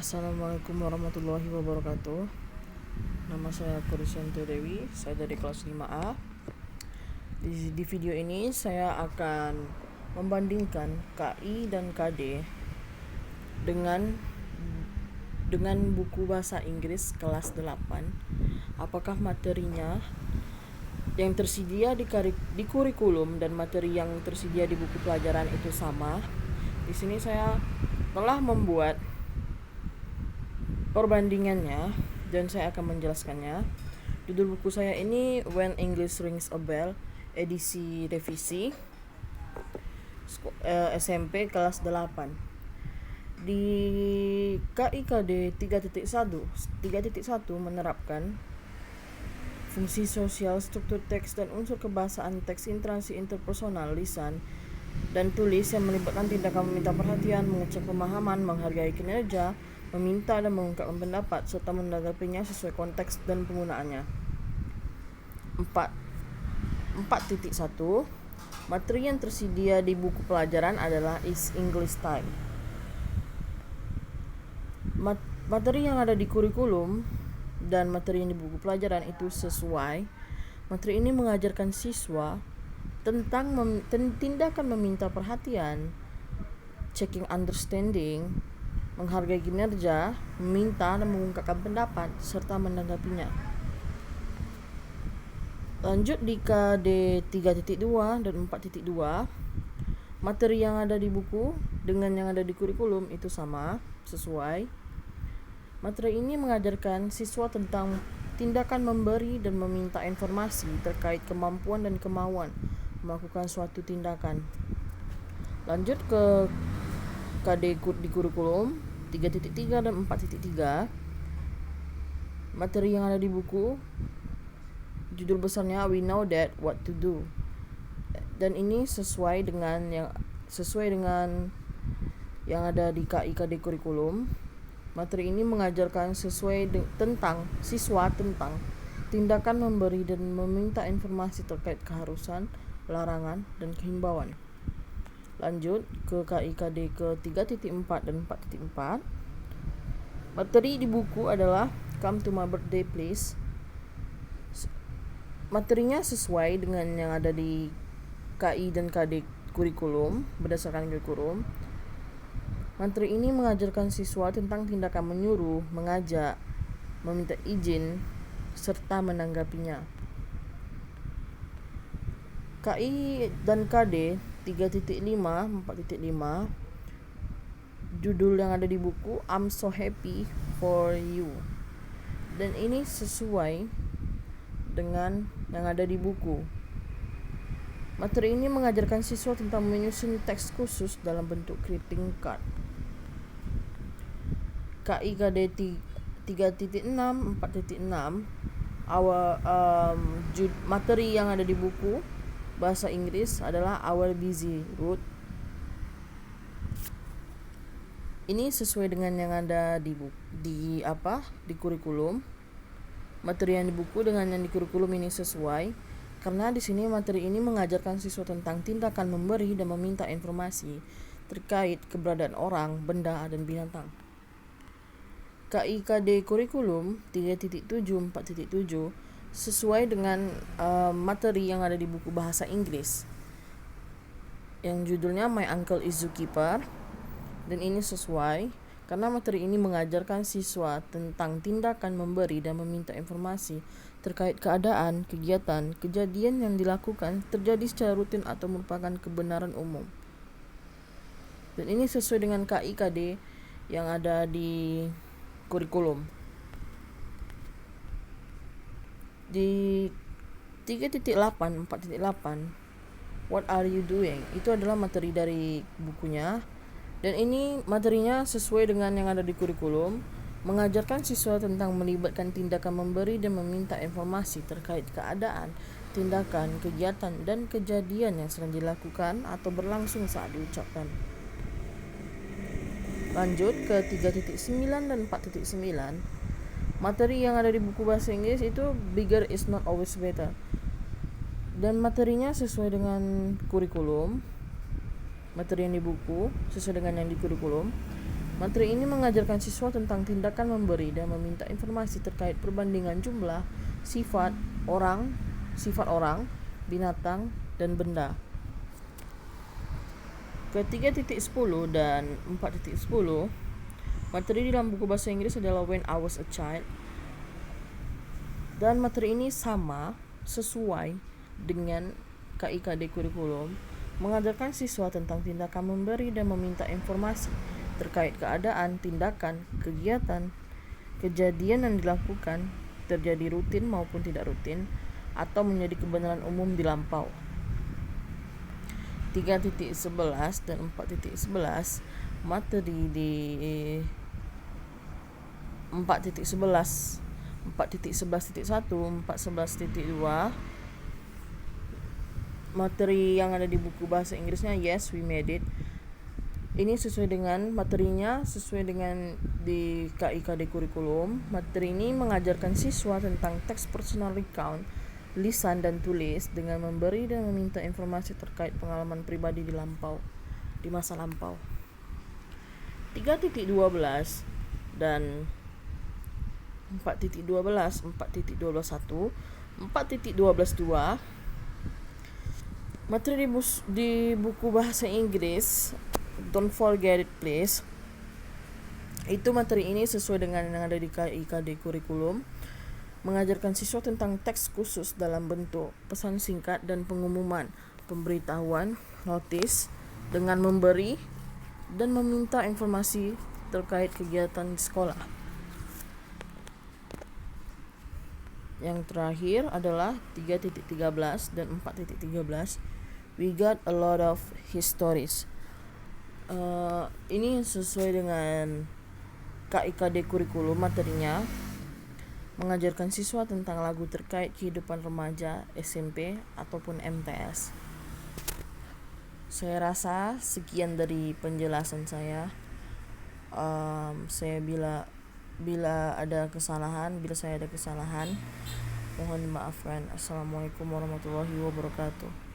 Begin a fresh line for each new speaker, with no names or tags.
Assalamualaikum warahmatullahi wabarakatuh. Nama saya Kurisyanti Dewi, saya dari kelas 5A. Di video ini saya akan membandingkan KI dan KD dengan buku bahasa Inggris kelas 8. Apakah materinya yang tersedia di kurikulum dan materi yang tersedia di buku pelajaran itu sama? Di sini saya telah membuat perbandingannya dan saya akan menjelaskannya. Judul buku saya ini When English Rings a Bell, edisi revisi SMP kelas 8. Di KIKD 3.1 menerapkan fungsi sosial, struktur teks dan unsur kebahasaan teks, interaksi interpersonal, lisan dan tulis yang melibatkan tindakan meminta perhatian, mengecek pemahaman, menghargai kinerja, meminta dan mengungkapkan pendapat, serta menanggapinya sesuai konteks dan penggunaannya. 4.1 Materi yang tersedia di buku pelajaran adalah is English time. Materi yang ada di kurikulum dan materi yang di buku pelajaran itu sesuai. Materi ini mengajarkan siswa tentang tindakan meminta perhatian, checking understanding, menghargai kinerja, meminta dan mengungkapkan pendapat, serta menanggapinya. Lanjut di KD 3.2 dan 4.2, materi yang ada di buku dengan yang ada di kurikulum itu sama, sesuai. Materi ini mengajarkan siswa tentang tindakan memberi dan meminta informasi terkait kemampuan dan kemauan melakukan suatu tindakan. Lanjut ke KD di kurikulum 3.3 dan 4.3. Materi yang ada di buku, judul besarnya We Know That What to Do. Dan ini sesuai dengan yang ada di KIKD kurikulum. Materi ini mengajarkan tentang tindakan memberi dan meminta informasi terkait keharusan, larangan, dan kehimbauan. Lanjut ke KIKD ke 3.4 dan 4.4. Materi di buku adalah Come to my birthday please. Materinya sesuai dengan yang ada di KI dan KD kurikulum, berdasarkan kurikulum. Materi ini mengajarkan siswa tentang tindakan menyuruh, mengajak, meminta izin, serta menanggapinya. KI dan KD 3.5, 4.5, judul yang ada di buku I'm so happy for you. Dan ini sesuai dengan yang ada di buku. Materi ini mengajarkan siswa tentang menyusun teks khusus dalam bentuk greeting card. KIKD 3.6, 4.6, materi yang ada di buku bahasa Inggris adalah Our Busy Road. Ini sesuai dengan yang ada di kurikulum. Materi yang di buku dengan yang di kurikulum ini sesuai karena di sini materi ini mengajarkan siswa tentang tindakan memberi dan meminta informasi terkait keberadaan orang, benda, dan binatang. KIKD kurikulum 3.7, 4.7 sesuai dengan materi yang ada di buku bahasa Inggris yang judulnya My Uncle is Zookeeper. Dan ini sesuai karena materi ini mengajarkan siswa tentang tindakan memberi dan meminta informasi terkait keadaan, kegiatan, kejadian yang dilakukan, terjadi secara rutin atau merupakan kebenaran umum. Dan ini sesuai dengan KIKD yang ada di kurikulum. Di 3.8, 4.8, What are you doing? Itu adalah materi dari bukunya. Dan ini materinya sesuai dengan yang ada di kurikulum, mengajarkan siswa tentang melibatkan tindakan memberi dan meminta informasi terkait keadaan, tindakan, kegiatan, dan kejadian yang sedang dilakukan atau berlangsung saat diucapkan. Lanjut ke 3.9 dan 4.9. Materi yang ada di buku bahasa Inggris itu Bigger is not always better. Dan materinya sesuai dengan kurikulum. Materi yang di buku sesuai dengan yang di kurikulum. Materi ini mengajarkan siswa tentang tindakan memberi dan meminta informasi terkait perbandingan jumlah, sifat orang, binatang, dan benda. Ke 3.10 dan 4.10, materi dalam buku bahasa Inggris adalah When I Was a Child. Dan materi ini sama, sesuai dengan KIKD kurikulum, mengajarkan siswa tentang tindakan memberi dan meminta informasi terkait keadaan, tindakan, kegiatan, kejadian yang dilakukan, terjadi rutin maupun tidak rutin, atau menjadi kebenaran umum di lampau. 3.11 dan 4.11, materi di 4.11, 4.11.1, 4.11.2, materi yang ada di buku bahasa Inggrisnya Yes We Made It. Ini sesuai dengan materinya, sesuai dengan di KIKD kurikulum. Materi ini mengajarkan siswa tentang teks personal recount, lisan dan tulis, dengan memberi dan meminta informasi terkait pengalaman pribadi di masa lampau. 3.12 dan 4.12, 4.12.1, 4.12.2, materi di buku bahasa Inggris Don't Forget It Please. Itu materi ini sesuai dengan yang ada di KIKD kurikulum, mengajarkan siswa tentang teks khusus dalam bentuk pesan singkat dan pengumuman, pemberitahuan, notis, dengan memberi dan meminta informasi terkait kegiatan di sekolah. Yang terakhir adalah 3.13 dan 4.13, We Got a Lot of Histories. Ini sesuai dengan KIKD kurikulum, materinya mengajarkan siswa tentang lagu terkait kehidupan remaja, SMP, ataupun MTS. Saya rasa sekian dari penjelasan saya. Saya bila saya ada kesalahan, mohon dimaafkan. Assalamualaikum warahmatullahi wabarakatuh.